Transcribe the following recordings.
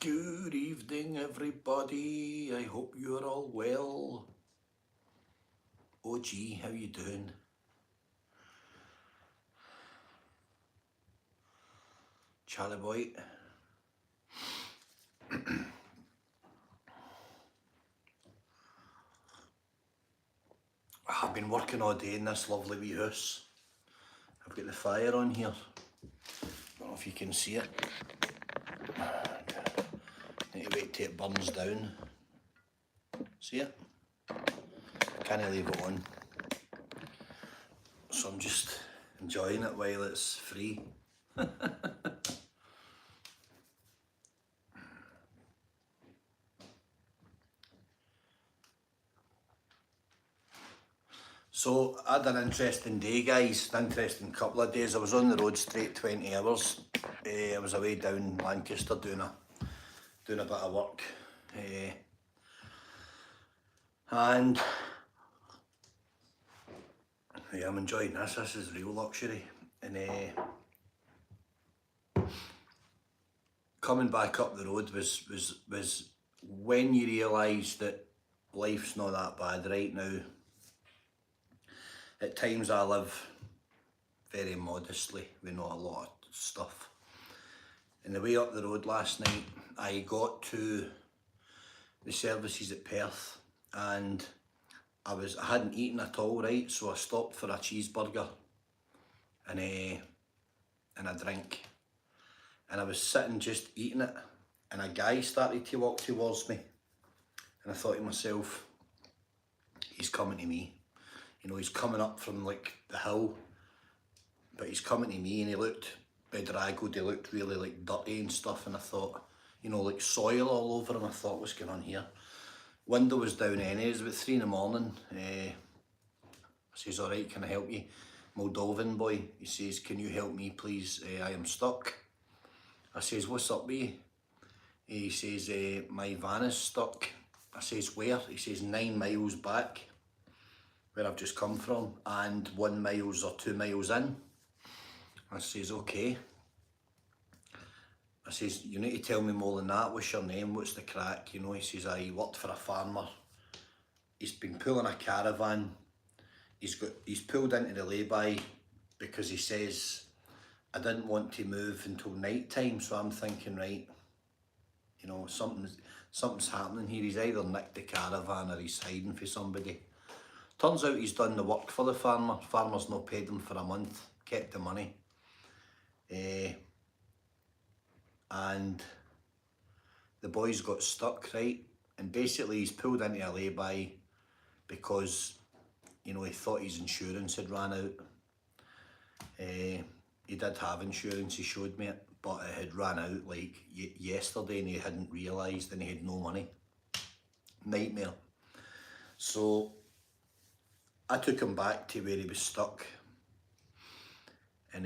Good evening, everybody. I hope you're all well. Oh gee, how you doing? Charlie boy. I've been working all day in this lovely wee house. I've got the fire on here. Don't know if you can see it. Need to wait till it burns down. See it? Can't leave it on. So I'm just enjoying it while it's free. So I had an interesting day, guys, an interesting couple of days. I was on the road straight 20 hours. I was away down Lancaster doing a bit of work. And yeah, I'm enjoying this. This is real luxury. And coming back up the road was when you realise that life's not that bad right now. At times I live very modestly with not a lot of stuff. And the way up the road last night, I got to the services at Perth and I hadn't eaten at all, right? So I stopped for a cheeseburger and a drink. And I was sitting just eating it and a guy started to walk towards me. And I thought to myself, he's coming to me. You know, he's coming up from like the hill, but he's coming to me and he looked bedraggled, he looked really like dirty and stuff, and I thought, you know, like soil all over him. I thought, what's going on here? Window was down anyway, it was about 3 in the morning. I says, alright, can I help you? Moldovan boy, he says, can you help me please? I am stuck. I says, what's up with you? He says, my van is stuck. I says, where? He says, 9 miles back, where I've just come from, and 1 mile or 2 miles in. I says, okay. I says, you need to tell me more than that. What's your name? What's the crack? You know, he says, he worked for a farmer. He's been pulling a caravan. He's pulled into the lay-by because he says, I didn't want to move until night time. So I'm thinking, right, you know, something's happening here. He's either nicked the caravan or he's hiding for somebody. Turns out he's done the work for the farmer. Farmer's not paid him for a month, kept the money. And the boys got stuck, right? And basically he's pulled into a lay-by because, you know, he thought his insurance had ran out. He did have insurance, he showed me it, but it had ran out like yesterday and he hadn't realised and he had no money. Nightmare. So I took him back to where he was stuck and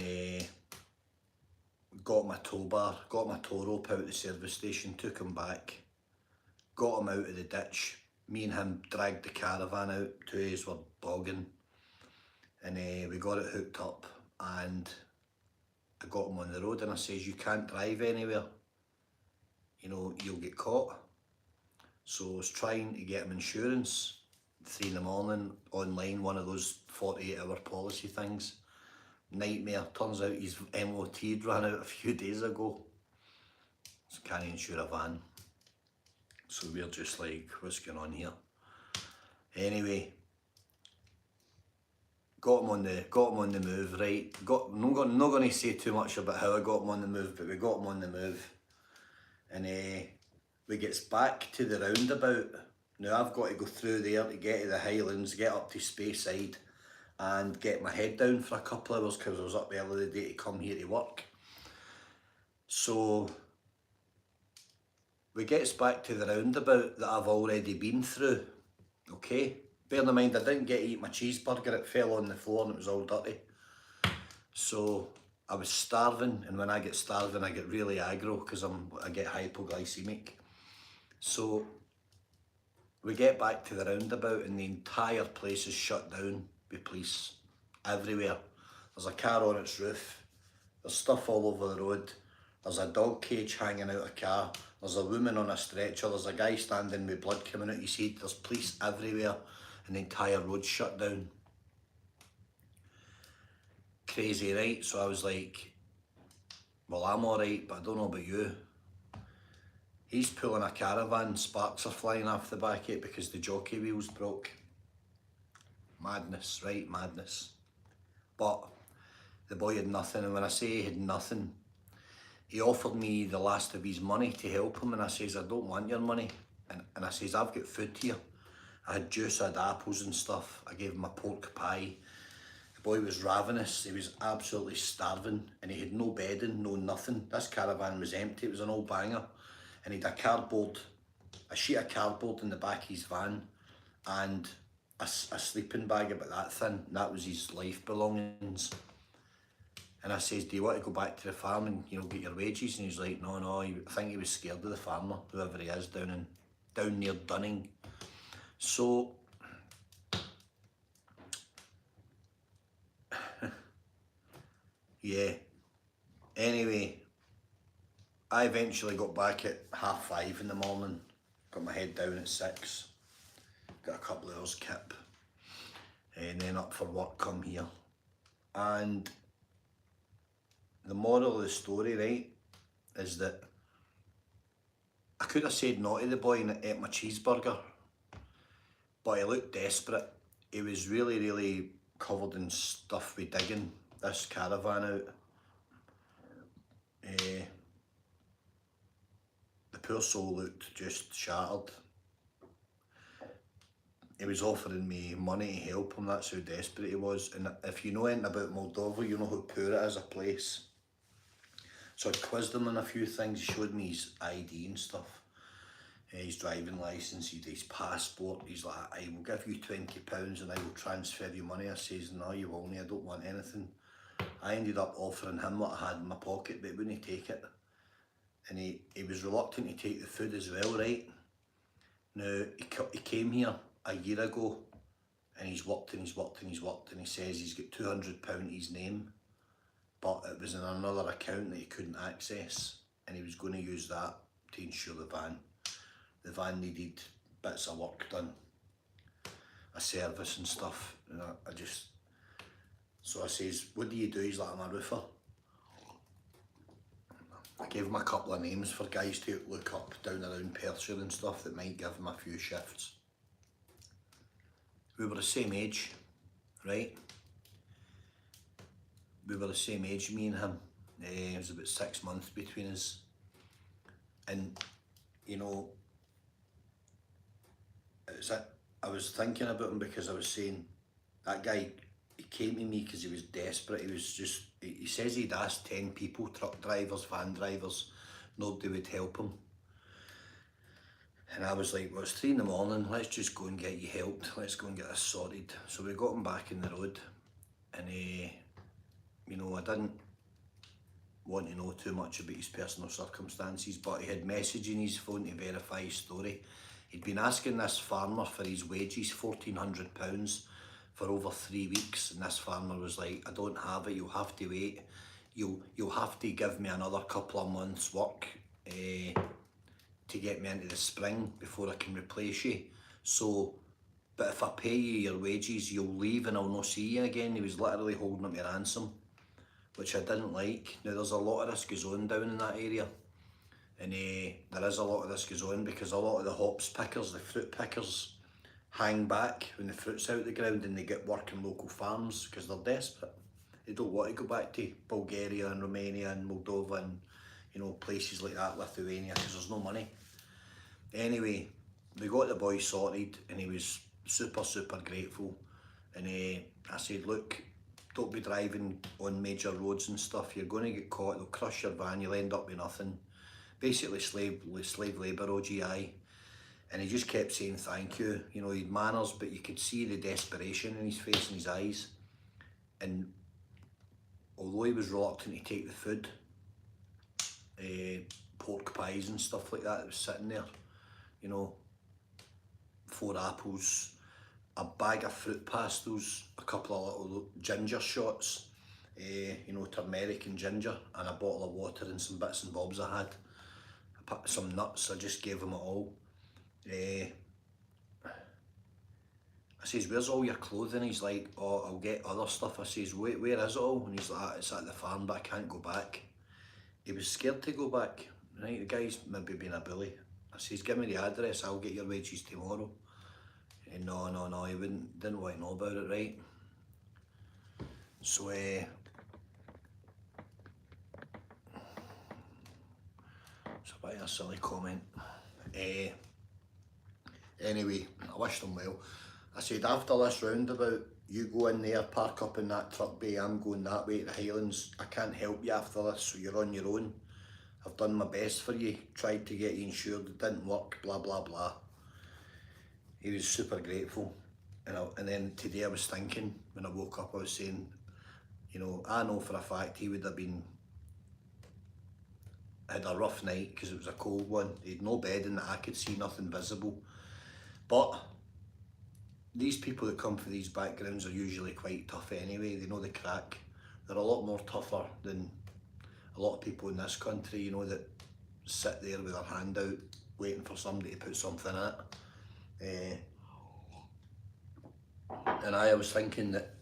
got my tow rope out of the service station, took him back, got him out of the ditch. Me and him dragged the caravan out, 2 of us were bogging, and we got it hooked up and I got him on the road and I says, you can't drive anywhere, you know, you'll get caught. So I was trying to get him insurance, 3 in the morning, online, one of those 48-hour policy things. Nightmare. Turns out his MOT ran out a few days ago. So can't insure a van. So we're just like, what's going on here? Anyway, got him on the move, right? I'm not going to say too much about how I got him on the move, but we got him on the move. And we gets back to the roundabout. Now I've got to go through there to get to the Highlands, get up to Speyside and get my head down for a couple of hours because I was up early the day to come here to work. So we gets back to the roundabout that I've already been through, okay? Bear in mind I didn't get to eat my cheeseburger, it fell on the floor and it was all dirty. So I was starving, and when I get starving I get really aggro because I get hypoglycemic. So we get back to the roundabout and the entire place is shut down with police everywhere. There's a car on its roof, there's stuff all over the road, There's a dog cage hanging out a car. There's a woman on a stretcher. There's a guy standing with blood coming out his head. There's police everywhere and the entire road's shut down. Crazy, right? So I was like, well, I'm alright, but I don't know about you. He's pulling a caravan, sparks are flying off the back of it because the jockey wheels broke. Madness, right? Madness. But the boy had nothing, and when I say he had nothing, he offered me the last of his money to help him, and I says, I don't want your money. And I says, I've got food here. I had juice, I had apples and stuff. I gave him a pork pie. The boy was ravenous, he was absolutely starving, and he had no bedding, no nothing. This caravan was empty, it was an old banger. And he had a sheet of cardboard in the back of his van, and a sleeping bag about that thin. That was his life belongings. And I says, do you want to go back to the farm and, you know, get your wages? And he's like, no, I think he was scared of the farmer, whoever he is, down near Dunning. So yeah, anyway, I eventually got back at 5:30 in the morning, got my head down at 6, got a couple of hours kip, and then up for work come here. And the moral of the story, right, is that I could have said no to the boy and ate my cheeseburger, but he looked desperate. He was really, really covered in stuff with digging this caravan out. The poor soul looked just shattered. He was offering me money to help him, that's how desperate he was. And if you know anything about Moldova, you know how poor it is a place. So I quizzed him on a few things, he showed me his ID and stuff. His driving licence, his passport. He's like, I will give you £20 and I will transfer you money. I says, no you won't, I don't want anything. I ended up offering him what I had in my pocket, but he wouldn't take it. And he was reluctant to take the food as well, right? Now, he came here a year ago and he's worked and he's worked and he's worked, and he says he's got £200 in his name, but it was in another account that he couldn't access, and he was going to use that to insure the van. The van needed bits of work done, a service and stuff, and so I says, what do you do? He's like, I'm a roofer. I gave him a couple of names for guys to look up down around Perthshire and stuff that might give him a few shifts. We were the same age, right? We were the same age, me and him. It was about 6 months between us. And, you know, I was thinking about him because I was saying, that guy, he came to me because he was desperate. He says he'd asked 10 people, truck drivers, van drivers, nobody would help him. And I was like, well, it's 3 in the morning, let's just go and get you helped, let's go and get this sorted. So we got him back in the road, and you know, I didn't want to know too much about his personal circumstances, but he had message in his phone to verify his story. He'd been asking this farmer for his wages, £1,400, for over 3 weeks, and this farmer was like, I don't have it, you'll have to wait. You'll have to give me another couple of months work to get me into the spring before I can replace you. So, but if I pay you your wages, you'll leave and I'll not see you again. He was literally holding up your ransom, which I didn't like. Now there's a lot of this goes on down in that area, and there is a lot of this goes on because a lot of the hops pickers, the fruit pickers, hang back when the fruit's out the ground and they get work in local farms because they're desperate. They don't want to go back to Bulgaria and Romania and Moldova and, you know, places like that, Lithuania, because there's no money. Anyway, we got the boy sorted and he was super, super grateful. And I said, look, don't be driving on major roads and stuff. You're going to get caught, they'll crush your van, you'll end up with nothing. Basically slave labour, OGI. And he just kept saying thank you. You know, he had manners, but you could see the desperation in his face and his eyes. And although he was reluctant to take the food, pork pies and stuff like that was sitting there, you know, 4 apples, a bag of fruit pastels, a couple of little ginger shots, you know, turmeric and ginger, and a bottle of water and some bits and bobs I had. I put some nuts, I just gave him it all. I says, where's all your clothing? He's like, oh, I'll get other stuff. I says, where is it all? And he's like, it's at the farm, but I can't go back. He was scared to go back. Right, the guy's maybe been a bully. I says, give me the address, I'll get your wages tomorrow. And no, he didn't want to know about it, right? So, it's a bit of a silly comment. Anyway, I wished him well. I said, after this roundabout, you go in there, park up in that truck bay, I'm going that way to the Highlands. I can't help you after this, so you're on your own. I've done my best for you, tried to get you insured, it didn't work, blah, blah, blah. He was super grateful. And then today I was thinking, when I woke up, I was saying, you know, I know for a fact he would have had a rough night because it was a cold one. He had no bed in that I could see, nothing visible. But these people that come from these backgrounds are usually quite tough anyway. They know the crack. They're a lot more tougher than a lot of people in this country, you know, that sit there with their hand out waiting for somebody to put something in it. And I was thinking that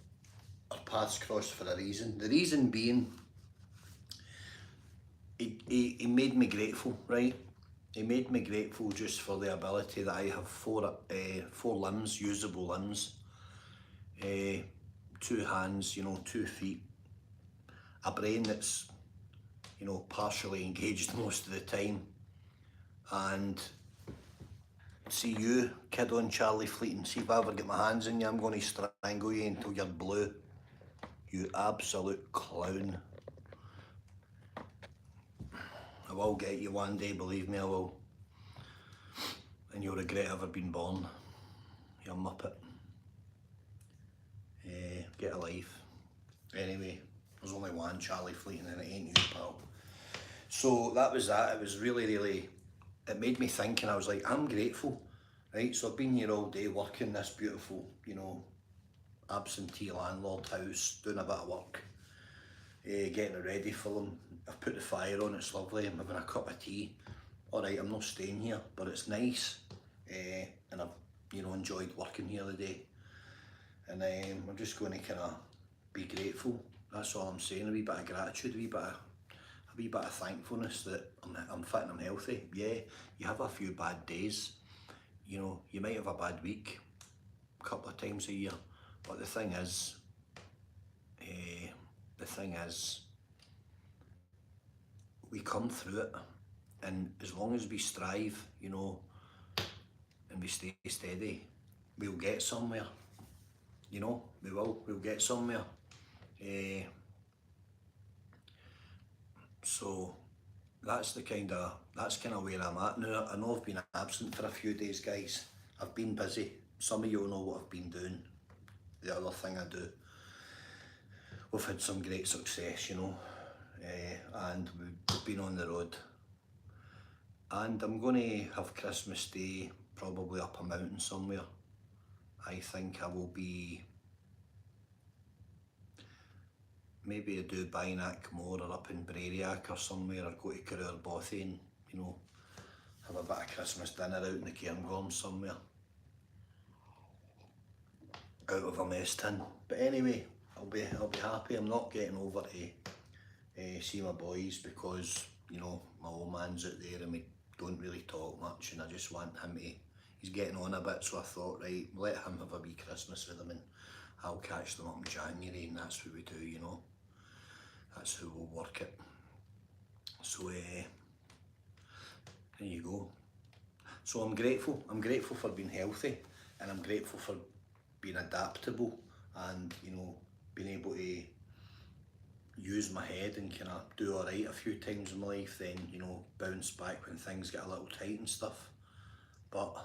our paths crossed for a reason. The reason being, he made me grateful, right? He made me grateful just for the ability that I have four limbs, usable limbs, 2 hands, you know, 2 feet, a brain that's, you know, partially engaged most of the time, and see you, kid on Charlie Fleeting, see if I ever get my hands in you, I'm going to strangle you until you're blue, you absolute clown. I will get you one day, believe me I will. And you'll regret ever being born, you muppet. Get a life. Anyway, there's only one Charlie Fleeting and it ain't you, pal. So that was that. It was really, it made me think, and I was like, I'm grateful, right? So I've been here all day working this beautiful, you know, absentee landlord house, doing a bit of work, getting it ready for them. I've put the fire on, it's lovely, I'm having a cup of tea. Alright, I'm not staying here, but it's nice, and I've, you know, enjoyed working here today. And I'm just going to kind of be grateful, that's all I'm saying, a wee bit of gratitude, a wee bit of thankfulness that I'm fit and I'm healthy. Yeah, you have a few bad days, you know, you might have a bad week, a couple of times a year, but the thing is, we come through it, and as long as we strive, you know, and we stay steady, we'll get somewhere, you know, we'll get somewhere. So that's kind of where I'm at now. I know I've been absent for a few days, guys. I've been busy. Some of you will know what I've been doing. The other thing I do. We've had some great success, you know, and we've been on the road. And I'm going to have Christmas Day probably up a mountain somewhere. I think I will be maybe I do Bainackmore or up in Brariac or somewhere, or go to Career Bothy and, you know, have a bit of Christmas dinner out in the Cairngorms somewhere. Out of a mess tin. But anyway, I'll be happy. I'm not getting over to see my boys because, you know, my old man's out there and we don't really talk much, and I just want him to, he's getting on a bit, so I thought, right, let him have a wee Christmas with them and I'll catch them up in January, and that's what we do, you know. That's how we'll work it. So there you go. So I'm grateful for being healthy, and I'm grateful for being adaptable, and, you know, being able to use my head and kind of do alright a few times in my life, then, you know, bounce back when things get a little tight and stuff. But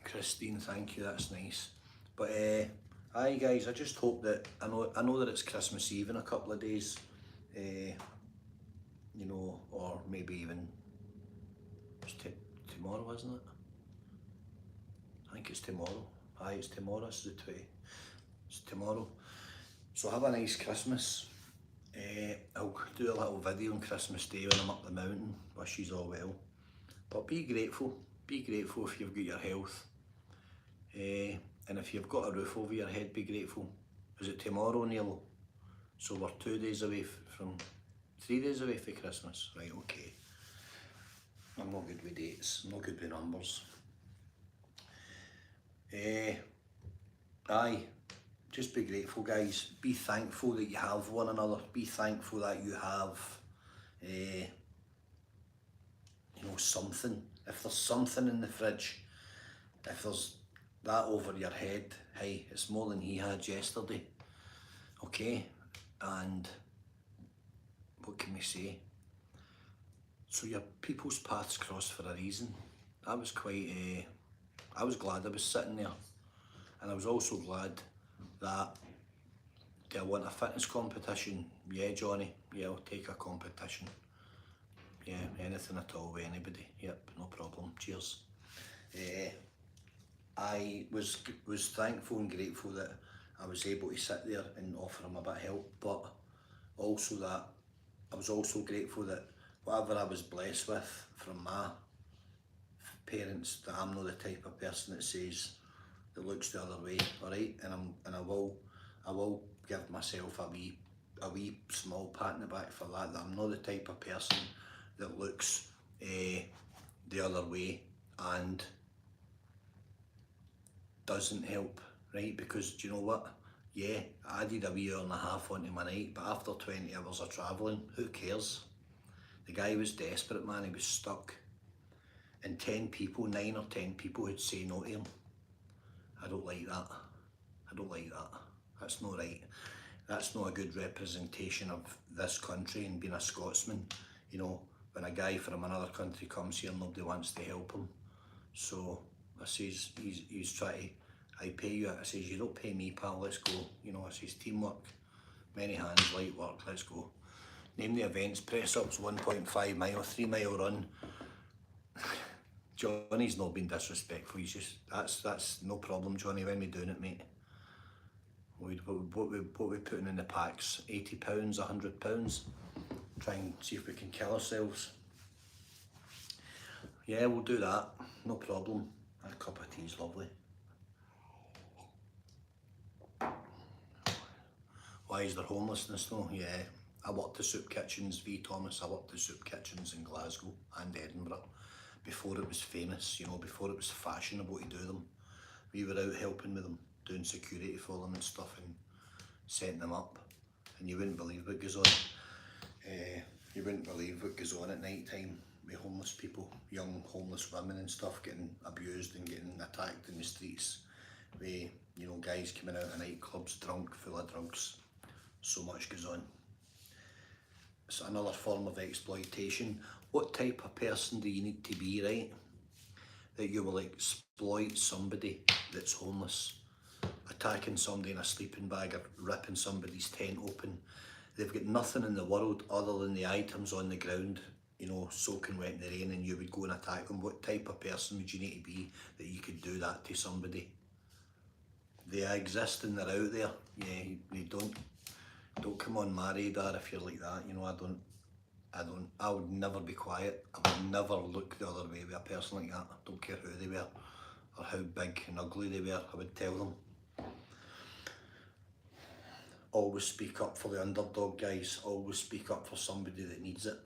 Christine, thank you, that's nice. But aye guys, I just hope that, I know that it's Christmas Eve in a couple of days, you know, or maybe even tomorrow, isn't it? I think it's tomorrow. Aye, it's tomorrow, it's the 20th. It's tomorrow. So have a nice Christmas. I'll do a little video on Christmas Day when I'm up the mountain. Wish yous all well. But be grateful. Be grateful if you've got your health. And if you've got a roof over your head, be grateful. Is it tomorrow, Neil? So we're 2 days away from, 3 days away from Christmas. Right, okay. I'm not good with dates, I'm not good with numbers. Aye, just be grateful, guys. Be thankful that you have one another. Be thankful that you have, you know, something. If there's something in the fridge, if there's that over your head, hey, it's more than he had yesterday. Okay, and what can we say? So your people's paths cross for a reason. I was quite, I was glad I was sitting there, and I was also glad that, do I want a fitness competition? Yeah, Johnny, yeah, I'll take a competition. Yeah, anything at all with anybody, yep, no problem, cheers. I was thankful and grateful that I was able to sit there and offer him a bit of help, but also that I was also grateful that whatever I was blessed with from my parents, that I'm not the type of person that says, that looks the other way, alright? And I will give myself a wee small pat in the back for that I'm not the type of person that looks the other way and doesn't help, right? Because do you know what? Yeah, I added a wee hour and a half onto my night, but after 20 hours of travelling, who cares? The guy was desperate, man, he was stuck. And 10 people, 9 or 10 people would say no to him. I don't like that. I don't like that. That's not right. That's not a good representation of this country and being a Scotsman. You know, when a guy from another country comes here, nobody wants to help him. So I says, he's trying to, I pay you. I says, you don't pay me, pal, let's go. You know, I says, teamwork, many hands, light work, let's go. Name the events, press ups, 1.5 mile, 3 mile run. Johnny's not been disrespectful, he's just, that's no problem, Johnny, when we doing it, mate. What we putting in the packs, £80, £100, try and see if we can kill ourselves. Yeah, we'll do that, no problem. That cup of tea's lovely. Why is there homelessness though? Yeah, I worked the soup kitchens, V Thomas, I worked the soup kitchens in Glasgow and Edinburgh. Before it was famous, you know, before it was fashionable to do them. We were out helping with them, doing security for them and stuff and setting them up. And you wouldn't believe what goes on. You wouldn't believe what goes on at night time with homeless people, young homeless women and stuff getting abused and getting attacked in the streets. With, you know, guys coming out of nightclubs drunk, full of drugs. So much goes on. It's another form of exploitation. What type of person do you need to be, right, that you will exploit somebody that's homeless, attacking somebody in a sleeping bag or ripping somebody's tent open? They've got nothing in the world other than the items on the ground, you know, soaking wet in the rain, and you would go and attack them. What type of person would you need to be that you could do that to somebody? They exist and they're out there. Yeah, they don't come on my radar if you're like that, you know. I would never be quiet. I would never look the other way with a person like that. I don't care who they were or how big and ugly they were, I would tell them. Always speak up for the underdog, guys. Always speak up for somebody that needs it.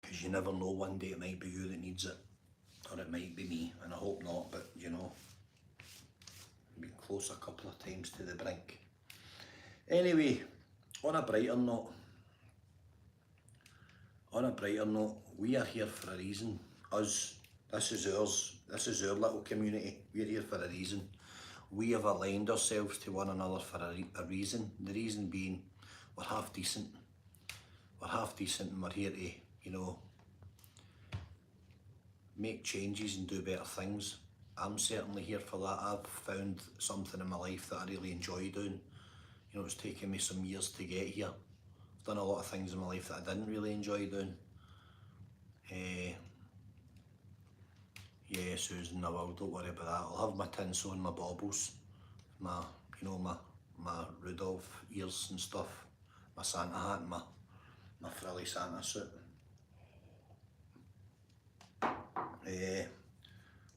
Because you never know, one day it might be you that needs it. Or it might be me, and I hope not, but you know, I've been close a couple of times to the brink. Anyway, on a brighter note, we are here for a reason. Us, this is our little community. We're here for a reason. We have aligned ourselves to one another for a reason. The reason being, we're half decent. We're half decent and we're here to, you know, make changes and do better things. I'm certainly here for that. I've found something in my life that I really enjoy doing. You know, it's taken me some years to get here. I've done a lot of things in my life that I didn't really enjoy doing. Yeah, Susan, I will, don't worry about that. I'll have my tinsel and my baubles, my, you know, my Rudolph ears and stuff, my Santa hat and my frilly Santa suit.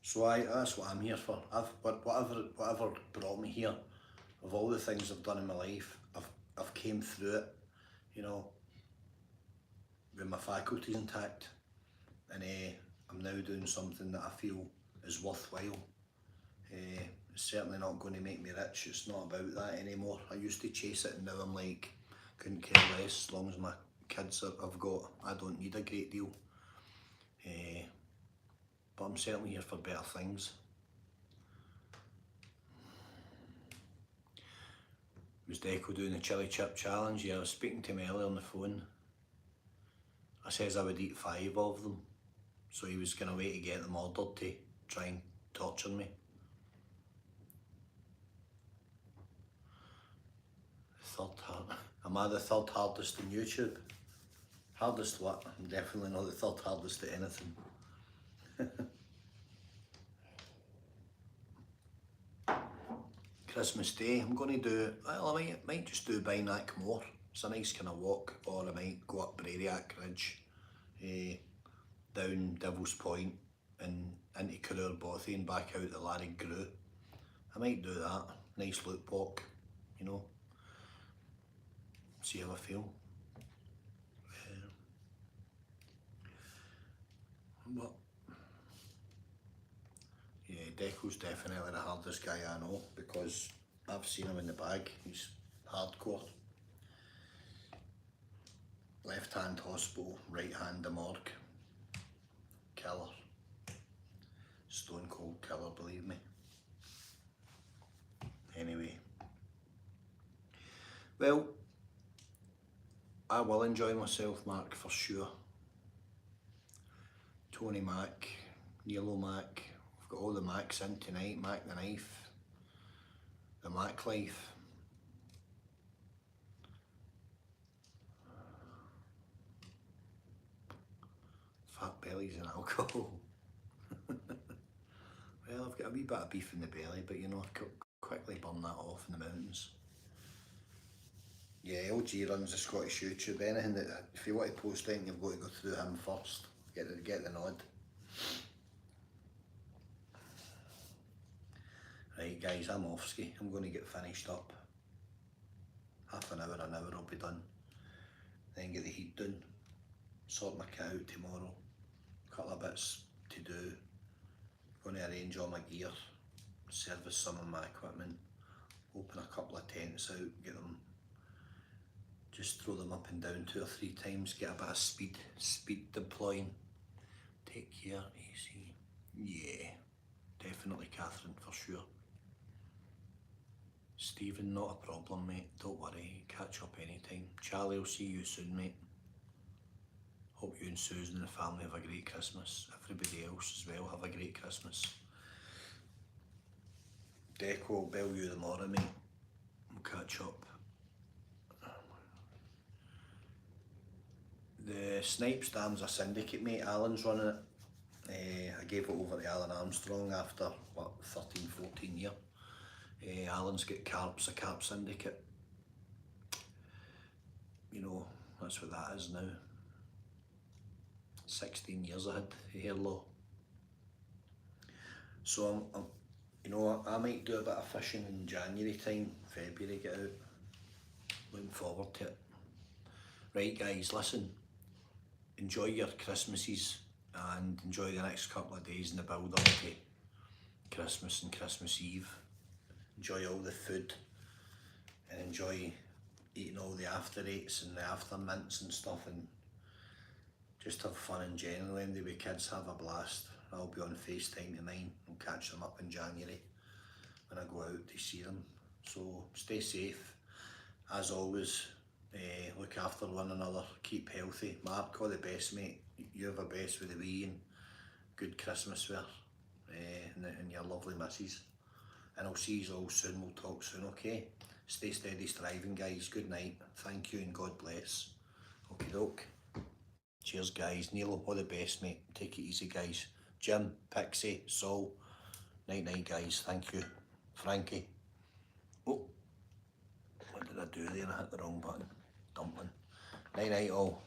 So that's what I'm here for. Whatever brought me here, of all the things I've done in my life, I've came through it, you know, with my faculties intact, and I'm now doing something that I feel is worthwhile. It's certainly not going to make me rich. It's not about that anymore. I used to chase it, and now I'm like, couldn't care less as long as my kids I've got. I don't need a great deal. But I'm certainly here for better things. Was Deco doing the chili chip challenge? Yeah, I was speaking to him earlier on the phone. I says I would eat 5 of them, so he was going to wait to get them ordered to try and torture me. Am I the third hardest in YouTube? Hardest what? I'm definitely not the third hardest at anything. Christmas Day, I'm going to do, well, I might just do Binac more. It's a nice kind of walk, or I might go up Brariac Ridge, down Devil's Point and into Career Bothy and back out to Larry Grew. I might do that, nice loop walk, you know, see how I feel. But yeah, Deco's definitely the hardest guy I know, because I've seen him in the bag. He's hardcore. Left hand hospital, right hand the morgue. Killer. Stone cold killer, believe me. Anyway. Well, I will enjoy myself, Mark, for sure. Tony Mac, Nilo Mac, we've got all the Macs in tonight. Mac the Knife, the Mac Life. Fat bellies and alcohol. Well, I've got a wee bit of beef in the belly, but you know, I could quickly burn that off in the mountains. Yeah, LG runs the Scottish YouTube. Anything that, if you want to post anything, you've got to go through him first. Get the nod. Right guys, I'm off ski. I'm going to get finished up. Half an hour I'll be done. Then get the heat done. Sort my kit out tomorrow. Couple of bits to do. Going to arrange all my gear. Service some of my equipment. Open a couple of tents out. Get them. Just throw them up and down 2 or 3 times. Get a bit of speed deploying. Take care, easy. Yeah, definitely Catherine for sure. Stephen, not a problem, mate. Don't worry, catch up anytime. Charlie, I'll see you soon, mate. Hope you and Susan and the family have a great Christmas. Everybody else as well, have a great Christmas. Deco, I'll bell you tomorrow, mate. We'll catch up. The Snipes Dam's a syndicate, mate. Alan's running it. I gave it over to Alan Armstrong after, what, 13, 14 years. Alan's got Carps, a Carp syndicate. You know, that's what that is now. 16 years I had the hair law. So I'm you know, I might do a bit of fishing in January time, February, get out. Looking forward to it. Right guys, listen, enjoy your Christmases and enjoy the next couple of days in the build up to Christmas and Christmas Eve. Enjoy all the food and enjoy eating all the after eights and the after mints and stuff, and just have fun in general. And the way kids have a blast. I'll be on FaceTime to mine. I'll catch them up in January when I go out to see them. So stay safe as always. Look after one another, keep healthy. Mark, all the best, mate. You have the best with the wee and good Christmas wear, and your lovely missus. And I'll see you all soon. We'll talk soon, okay? Stay steady, striving, guys. Good night. Thank you and God bless. Okie doke. Cheers, guys. Neil, all the best, mate. Take it easy, guys. Jim, Pixie, Sol. Night night guys, thank you. Frankie. Oh, what did I do there? I hit the wrong button. Dumpling. Night night all.